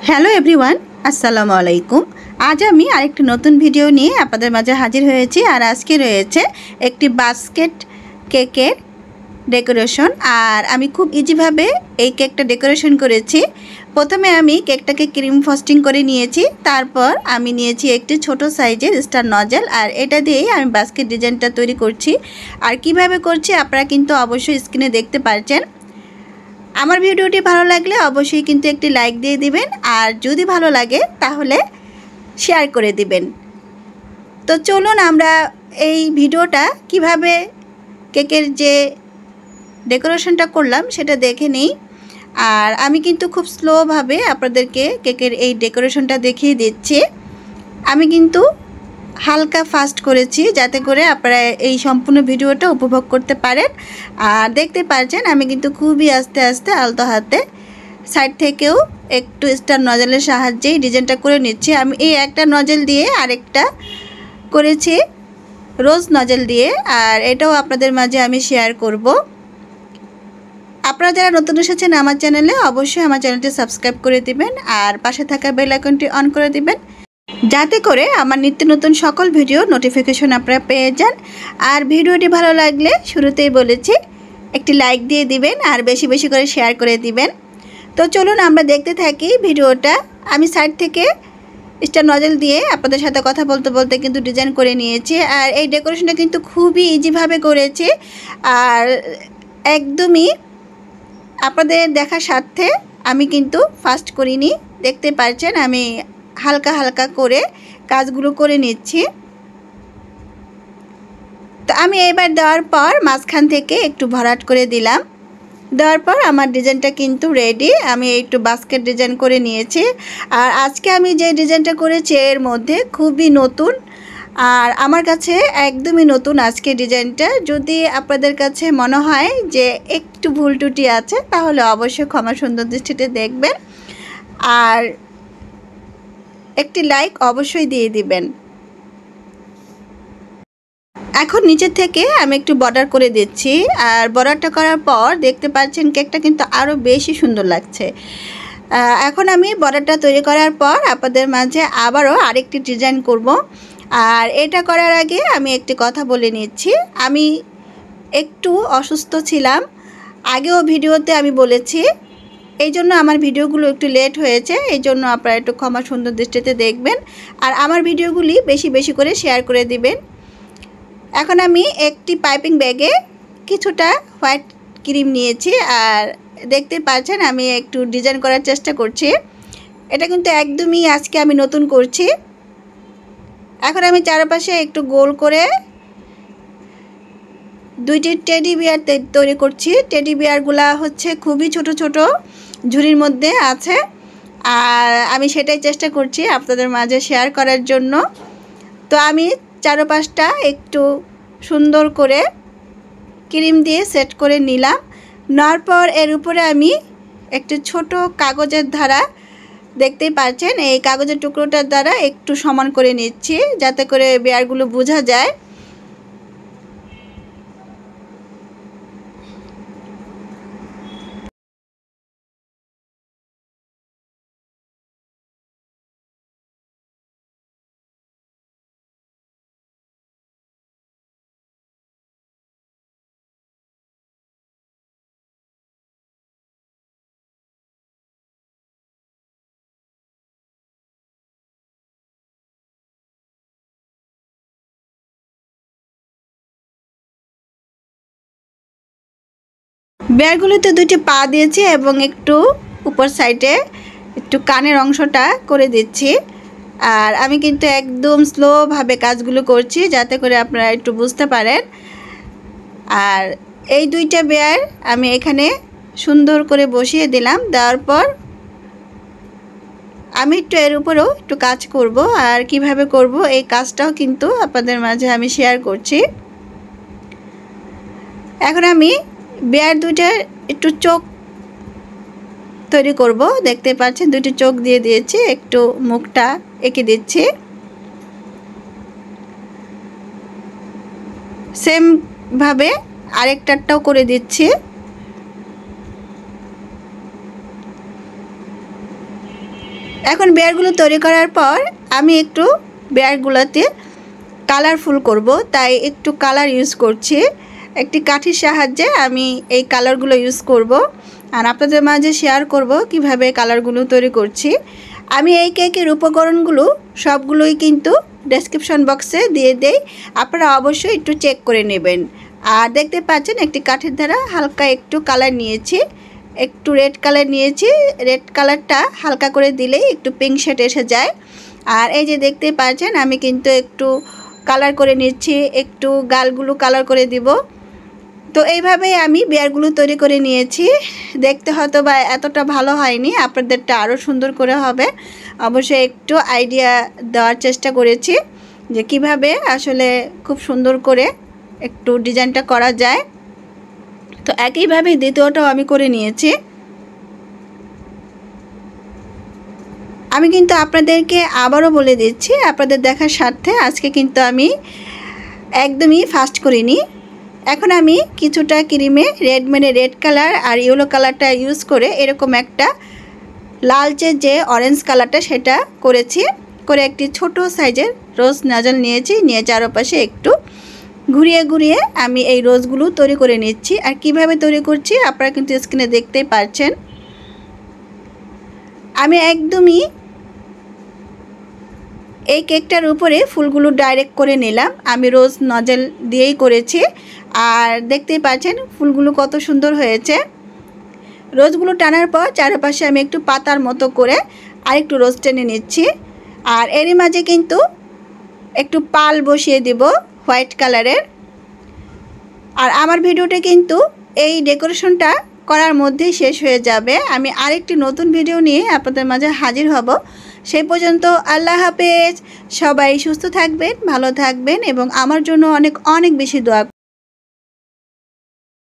Hello everyone, আসসালামু আলাইকুম। আজ আমি আরেকটি নতুন ভিডিও নিয়ে আপনাদের মাঝে হাজির হয়েছি। আর আজকে রয়েছে একটি বাস্কেট কেকের ডেকোরেশন। আর আমি খুব ইজিভাবে এই কেকটা ডেকোরেশন করেছি। প্রথমে আমি কেকটাকে ক্রিম ফ্রস্টিং করে নিয়েছি, তারপর আমি নিয়েছি একটি ছোট সাইজের স্টার নজেল। আর এটা দিয়েই আমি বাস্কেট ডিজাইনটা তৈরি করছি। আর কিভাবে করছি আপনারা কিন্তু অবশ্যই স্ক্রিনে দেখতে পাচ্ছেন। আমার ভিডিওটি ভালো লাগলে অবশ্যই কিন্তু একটি লাইক দিয়ে দিবেন, আর যদি ভালো লাগে তাহলে শেয়ার করে দিবেন। তো চলুন আমরা এই ভিডিওটা কিভাবে কেকের যে ডেকোরেশনটা করলাম সেটা দেখে নিই। আর আমি কিন্তু খুব স্লোভাবে আপনাদেরকে কেকের এই ডেকোরেশনটা দেখিয়ে দিচ্ছি। আমি কিন্তু হালকা ফাস্ট করেছি যাতে করে আপনারা এই সম্পূর্ণ ভিডিওটা উপভোগ করতে পারেন। আর দেখতে পাচ্ছেন আমি কিন্তু খুবই আস্তে আস্তে আলতো হাতে সাইড থেকেও একটু স্টার নজেলের সাহায্যেই ডিজাইনটা করে নিচ্ছি। আমি এই একটা নজেল দিয়ে আরেকটা করেছি রোজ নজেল দিয়ে, আর এটাও আপনাদের মাঝে আমি শেয়ার করব। আপনারা যারা নতুন এসেছেন আমার চ্যানেলে অবশ্যই আমার চ্যানেলটি সাবস্ক্রাইব করে দিবেন, আর পাশে থাকা বেল আইকনটি অন করে দিবেন যাতে করে আমার নিত্য নতুন সকল ভিডিও নোটিফিকেশন আপনারা পেয়ে যান। আর ভিডিওটি ভালো লাগলে শুরুতেই বলেছি একটি লাইক দিয়ে দিবেন, আর বেশি বেশি করে শেয়ার করে দিবেন। তো চলুন আমরা দেখতে থাকি ভিডিওটা। আমি সাইড থেকে স্টার নজেল দিয়ে আপনাদের সাথে কথা বলতে বলতে কিন্তু ডিজাইন করে নিয়েছি। আর এই ডেকোরেশনটা কিন্তু খুবই ইজিভাবে করেছি, আর একদমই আপনাদের দেখার স্বার্থে আমি কিন্তু ফাস্ট করিনি। দেখতে পাচ্ছেন আমি হালকা হালকা করে কাজগুলো করে নিচ্ছি। তো আমি এবার দেওয়ার পর মাঝখান থেকে একটু ভরাট করে দিলাম। দেওয়ার পর আমার ডিজাইনটা কিন্তু রেডি। আমি একটু বাস্কেট ডিজাইন করে নিয়েছি। আর আজকে আমি যে ডিজাইনটা করেছি এর মধ্যে খুবই নতুন, আর আমার কাছে একদমই নতুন আজকে ডিজাইনটা। যদি আপনাদের কাছে মনে হয় যে একটু ভুল ত্রুটি আছে তাহলে অবশ্যই ক্ষমা সুন্দর দৃষ্টিতে দেখবেন, আর একটি লাইক অবশ্যই দিয়ে দিবেন। এখন নিচের থেকে আমি একটু বর্ডার করে দিচ্ছি। আর বর্ডারটা করার পর দেখতে পাচ্ছেন কেকটা কিন্তু আরও বেশি সুন্দর লাগছে। এখন আমি বর্ডারটা তৈরি করার পর আপনাদের মাঝে আবারও আরেকটি ডিজাইন করব। আর এটা করার আগে আমি একটি কথা বলে নিচ্ছি, আমি একটু অসুস্থ ছিলাম, আগেও ভিডিওতে আমি বলেছি, এই জন্য আমার ভিডিওগুলো একটু লেট হয়েছে। এই জন্য আপনারা একটু ক্ষমা সুন্দর দৃষ্টিতে দেখবেন, আর আমার ভিডিওগুলি বেশি বেশি করে শেয়ার করে দিবেন। এখন আমি একটি পাইপিং ব্যাগে কিছুটা হোয়াইট ক্রিম নিয়েছি, আর দেখতে পাচ্ছেন আমি একটু ডিজাইন করার চেষ্টা করছি। এটা কিন্তু একদমই আজকে আমি নতুন করছি। এখন আমি চারপাশে একটু গোল করে দুইটি টেডি বিয়ার তৈরি করছি। টেডি বিয়ারগুলা হচ্ছে খুবই ছোট ছোট ঝুড়ির মধ্যে আছে, আর আমি সেটাই চেষ্টা করছি আপনাদের মাঝে শেয়ার করার জন্য। তো আমি চারপাশটা একটু সুন্দর করে ক্রিম দিয়ে সেট করে নিলাম। নেওয়ার পর এর উপরে আমি একটি ছোট কাগজের ধারা দেখতেই পাচ্ছেন, এই কাগজের টুকরোটার দ্বারা একটু সমান করে নিচ্ছি যাতে করে বিয়ারগুলো বোঝা যায়। বিয়ারগুলোতে দুইটি পা দিয়েছি এবং একটু উপর সাইডে একটু কানের অংশটা করে দিচ্ছি। আর আমি কিন্তু একদম স্লোভাবে কাজগুলো করছি যাতে করে আপনারা একটু বুঝতে পারেন। আর এই দুইটা বিয়ার আমি এখানে সুন্দর করে বসিয়ে দিলাম। দেওয়ার পর আমি একটু এর উপরেও একটু কাজ করব, আর কিভাবে করব এই কাজটাও কিন্তু আপনাদের মাঝে আমি শেয়ার করছি। এখন আমি বিয়ার দুইটার একটু চোখ তৈরি করব। দেখতে পাচ্ছেন দুইটি চোখ দিয়ে দিয়েছি, একটু মুখটা এঁকে দিচ্ছি। সেম ভাবে আরেকটারটাও করে দিচ্ছি। এখন বেয়ারগুলো তৈরি করার পর আমি একটু বেয়ারগুলোতে কালারফুল করব, তাই একটু কালার ইউজ করছি। একটি কাঠির সাহায্যে আমি এই কালারগুলো ইউজ করব আর আপনাদের মাঝে শেয়ার করব কিভাবে কালারগুলো তৈরি করছি। আমি এই কেকের উপকরণগুলো সবগুলোই কিন্তু ডেসক্রিপশন বক্সে দিয়ে দেই, আপনারা অবশ্যই একটু চেক করে নেবেন। আর দেখতে পাচ্ছেন একটি কাঠের দ্বারা হালকা একটু কালার নিয়েছি, একটু রেড কালার নিয়েছি। রেড কালারটা হালকা করে দিলেই একটু পিঙ্ক শেড এসে যায়। আর এই যে দেখতে পাচ্ছেন আমি কিন্তু একটু কালার করে নিচ্ছি, একটু গালগুলো কালার করে দিব। তো এইভাবেই আমি বেয়ারগুলো তৈরি করে নিয়েছি। দেখতে হয়তো বা এতটা ভালো হয়নি, আপনাদেরটা আরও সুন্দর করে হবে। অবশ্যই একটু আইডিয়া দেওয়ার চেষ্টা করেছি যে কিভাবে আসলে খুব সুন্দর করে একটু ডিজাইনটা করা যায়। তো একইভাবে দ্বিতীয়টাও আমি করে নিয়েছি। আমি কিন্তু আপনাদেরকে আবারও বলে দিচ্ছি আপনাদের দেখার স্বার্থে, আজকে কিন্তু আমি একদমই ফাস্ট করিনি। এখন আমি কিছুটা ক্রিমে রেড কালার আর ইয়েলো কালারটা ইউজ করে এরকম একটা লালচে যে অরেঞ্জ কালারটা সেটা করেছি। করে একটি ছোট সাইজের রোজ নাজল নিয়েছি, নিয়ে চারপাশে একটু ঘুরিয়ে ঘুরিয়ে আমি এই রোজগুলো তৈরি করে নিচ্ছি। আর কিভাবে তৈরি করছি আপনারা কিন্তু স্ক্রিনে দেখতেই পাচ্ছেন। আমি একদমই এই কেকটার উপরে ফুলগুলো ডাইরেক্ট করে নিলাম, আমি রোজ নজেল দিয়েই করেছি। আর দেখতেই পাচ্ছেন ফুলগুলো কত সুন্দর হয়েছে। রোজগুলো টানার পর চারপাশে আমি একটু পাতার মতো করে আরেকটু রোজ টেনে নিচ্ছি। আর এরই মাঝে কিন্তু একটু পাল বসিয়ে দিব হোয়াইট কালারের। আর আমার ভিডিওটা কিন্তু এই ডেকোরেশনটা করার মধ্যেই শেষ হয়ে যাবে। আমি আরেকটি নতুন ভিডিও নিয়ে আপনাদের মাঝে হাজির হব। সেই পর্যন্ত আল্লাহ হাফেজ। সবাই সুস্থ থাকবেন, ভালো থাকবেন এবং আমার জন্য অনেক অনেক বেশি দোয়া